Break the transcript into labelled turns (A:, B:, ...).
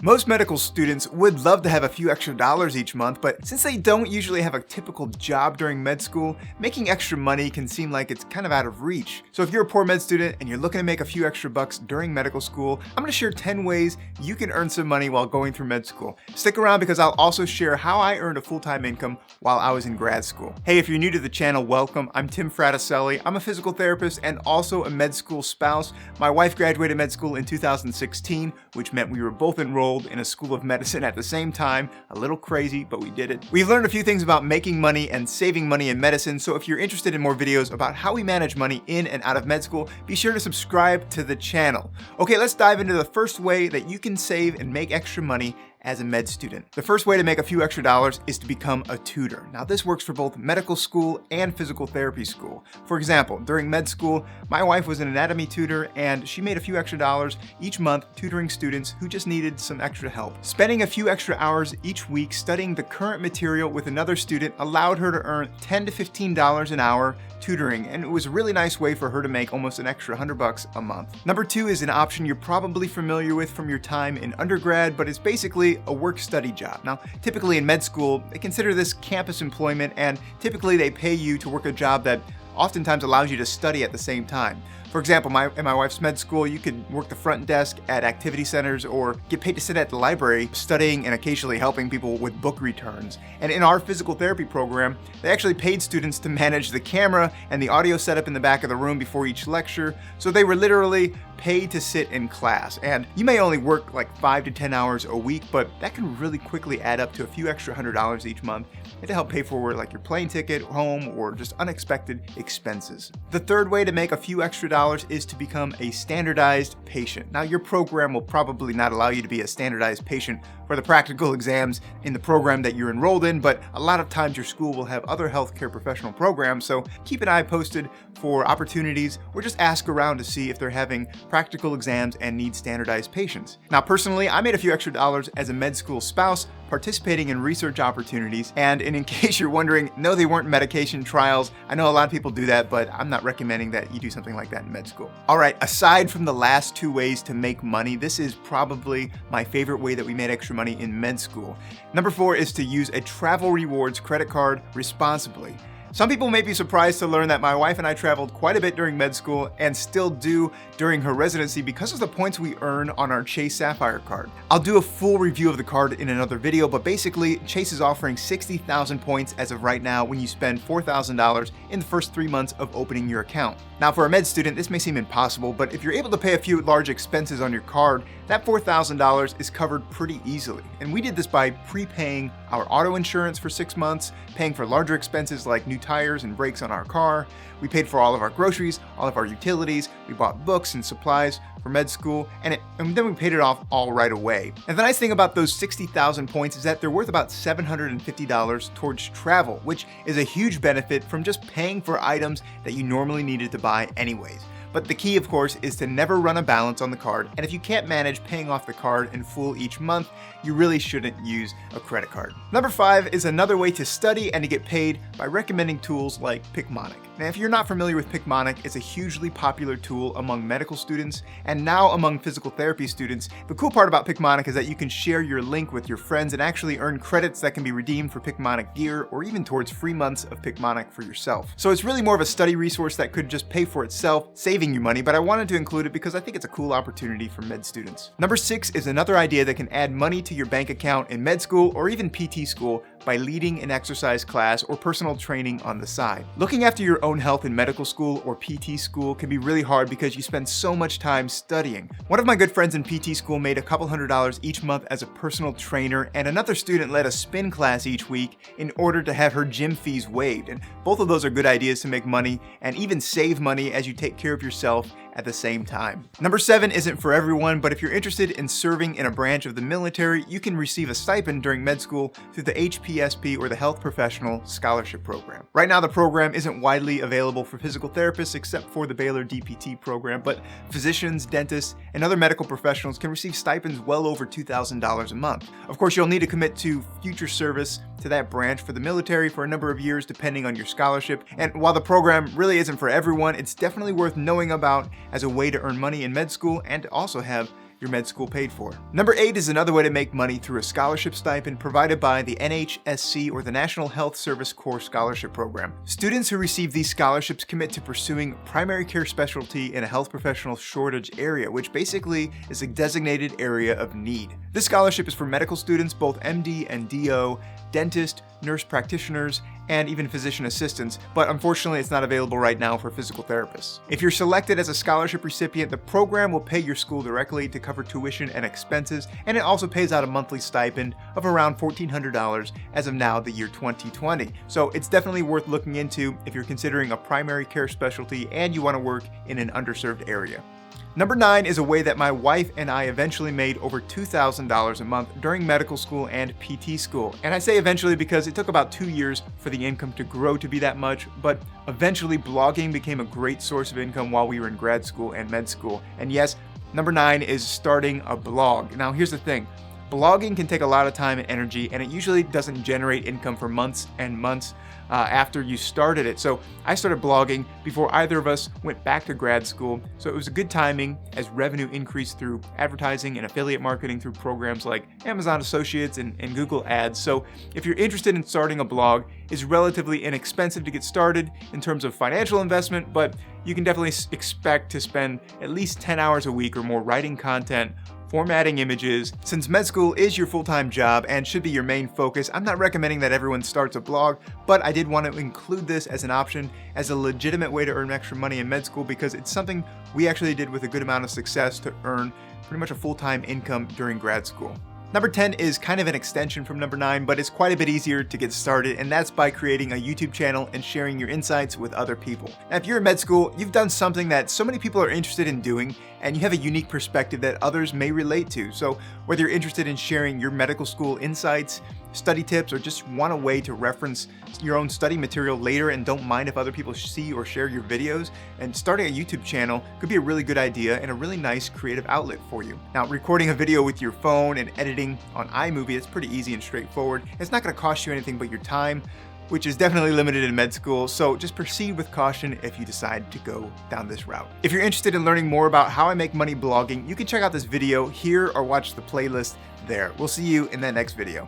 A: Most medical students would love to have a few extra dollars each month, but since they don't usually have a typical job during med school, making extra money can seem like it's kind of out of reach. So if you're a poor med student and you're looking to make a few extra bucks during medical school, I'm going to share 10 ways you can earn some money while going through med school. Stick around because I'll also share how I earned a full-time income while I was in grad school. Hey, if you're new to the channel, welcome. I'm Tim Fraticelli. I'm a physical therapist and also a med school spouse. My wife graduated med school in 2016, which meant we were both enrolled in a school of medicine at the same time. A little crazy, but we did it. We've learned a few things about making money and saving money in medicine, so if you're interested in more videos about how we manage money in and out of med school, be sure to subscribe to the channel. Okay, let's dive into the first way that you can save and make extra money as a med student. The first way to make a few extra dollars is to become a tutor. Now this works for both medical school and physical therapy school. For example, during med school, my wife was an anatomy tutor and she made a few extra dollars each month tutoring students who just needed some extra help. Spending a few extra hours each week studying the current material with another student allowed her to earn $10 to $15 an hour tutoring, and it was a really nice way for her to make almost an extra $100 a month. Number two is an option you're probably familiar with from your time in undergrad, but it's basically a work-study job. Now, typically in med school, they consider this campus employment, and typically they pay you to work a job that oftentimes allows you to study at the same time. For example, in my wife's med school, you could work the front desk at activity centers or get paid to sit at the library studying and occasionally helping people with book returns. And in our physical therapy program, they actually paid students to manage the camera and the audio setup in the back of the room before each lecture, so they were literally paid to sit in class. And you may only work like 5 to 10 hours a week, but that can really quickly add up to a few extra $100 each month and to help pay for like your plane ticket, home, or just unexpected expenses. The third way to make a few extra dollars is to become a standardized patient. Now, your program will probably not allow you to be a standardized patient for the practical exams in the program that you're enrolled in, but a lot of times your school will have other healthcare professional programs, so keep an eye posted for opportunities or just ask around to see if they're having practical exams and need standardized patients. Now, personally, I made a few extra dollars as a med school spouse participating in research opportunities, and in case you're wondering, no, they weren't medication trials. I know a lot of people do that, but I'm not recommending that you do something like that in med school. All right, aside from the last two ways to make money, this is probably my favorite way that we made extra money in med school. Number 4 is to use a travel rewards credit card responsibly. Some people may be surprised to learn that my wife and I traveled quite a bit during med school and still do during her residency because of the points we earn on our Chase Sapphire card. I'll do a full review of the card in another video, but basically Chase is offering 60,000 points as of right now when you spend $4,000 in the first 3 months of opening your account. Now, for a med student, this may seem impossible, but if you're able to pay a few large expenses on your card, that $4,000 is covered pretty easily. And we did this by prepaying our auto insurance for 6 months, paying for larger expenses like new tires and brakes on our car. We paid for all of our groceries, all of our utilities. We bought books and supplies for med school, and then we paid it off all right away. And the nice thing about those 60,000 points is that they're worth about $750 towards travel, which is a huge benefit from just paying for items that you normally needed to buy anyways. But the key, of course, is to never run a balance on the card, and if you can't manage paying off the card in full each month, you really shouldn't use a credit card. Number 5 is another way to study and to get paid by recommending tools like Monic. Now, if you're not familiar with Monic, it's a hugely popular tool among medical students and now among physical therapy students. The cool part about Monic is that you can share your link with your friends and actually earn credits that can be redeemed for Monic gear or even towards free months of Monic for yourself. So it's really more of a study resource that could just pay for itself, saving you money, but I wanted to include it because I think it's a cool opportunity for med students. Number 6 is another idea that can add money to your bank account in med school or even PT school by leading an exercise class or personal training on the side. Looking after your own health in medical school or PT school can be really hard because you spend so much time studying. One of my good friends in PT school made a couple $100 each month as a personal trainer, and another student led a spin class each week in order to have her gym fees waived. And both of those are good ideas to make money and even save money as you take care of yourself at the same time. Number 7 isn't for everyone, but if you're interested in serving in a branch of the military, you can receive a stipend during med school through the HPSP or the Health Professional Scholarship Program. Right now, the program isn't widely available for physical therapists except for the Baylor DPT program, but physicians, dentists, and other medical professionals can receive stipends well over $2,000 a month. Of course, you'll need to commit to future service to that branch for the military for a number of years depending on your scholarship. And while the program really isn't for everyone, it's definitely worth knowing about as a way to earn money in med school and to also have your med school paid for. Number 8 is another way to make money through a scholarship stipend provided by the NHSC, or the National Health Service Corps Scholarship Program. Students who receive these scholarships commit to pursuing primary care specialty in a health professional shortage area, which basically is a designated area of need. This scholarship is for medical students, both MD and DO, dentist, nurse practitioners, and even physician assistants, but unfortunately it's not available right now for physical therapists. If you're selected as a scholarship recipient, the program will pay your school directly to cover tuition and expenses, and it also pays out a monthly stipend of around $1,400 as of now, the year 2020. So it's definitely worth looking into if you're considering a primary care specialty and you want to work in an underserved area. Number 9 is a way that my wife and I eventually made over $2,000 a month during medical school and PT school. And I say eventually because it took about 2 years for the income to grow to be that much, but eventually blogging became a great source of income while we were in grad school and med school. And yes, number 9 is starting a blog. Now here's the thing. Blogging can take a lot of time and energy, and it usually doesn't generate income for months and months after you started it. So I started blogging before either of us went back to grad school, so it was a good timing as revenue increased through advertising and affiliate marketing through programs like Amazon Associates and Google Ads. So if you're interested in starting a blog, it's relatively inexpensive to get started in terms of financial investment, but you can definitely expect to spend at least 10 hours a week or more writing content, formatting images. Since med school is your full-time job and should be your main focus, I'm not recommending that everyone starts a blog, but I did want to include this as an option, as a legitimate way to earn extra money in med school, because it's something we actually did with a good amount of success to earn pretty much a full-time income during grad school. Number 10 is kind of an extension from number 9, but it's quite a bit easier to get started, and that's by creating a YouTube channel and sharing your insights with other people. Now, if you're in med school, you've done something that so many people are interested in doing, and you have a unique perspective that others may relate to. So whether you're interested in sharing your medical school insights, study tips, or just want a way to reference your own study material later and don't mind if other people see or share your videos, and starting a YouTube channel could be a really good idea and a really nice creative outlet for you. Now, recording a video with your phone and editing on iMovie, it's pretty easy and straightforward. It's not going to cost you anything but your time, which is definitely limited in med school, so just proceed with caution if you decide to go down this route. If you're interested in learning more about how I make money blogging, you can check out this video here or watch the playlist there. We'll see you in that next video.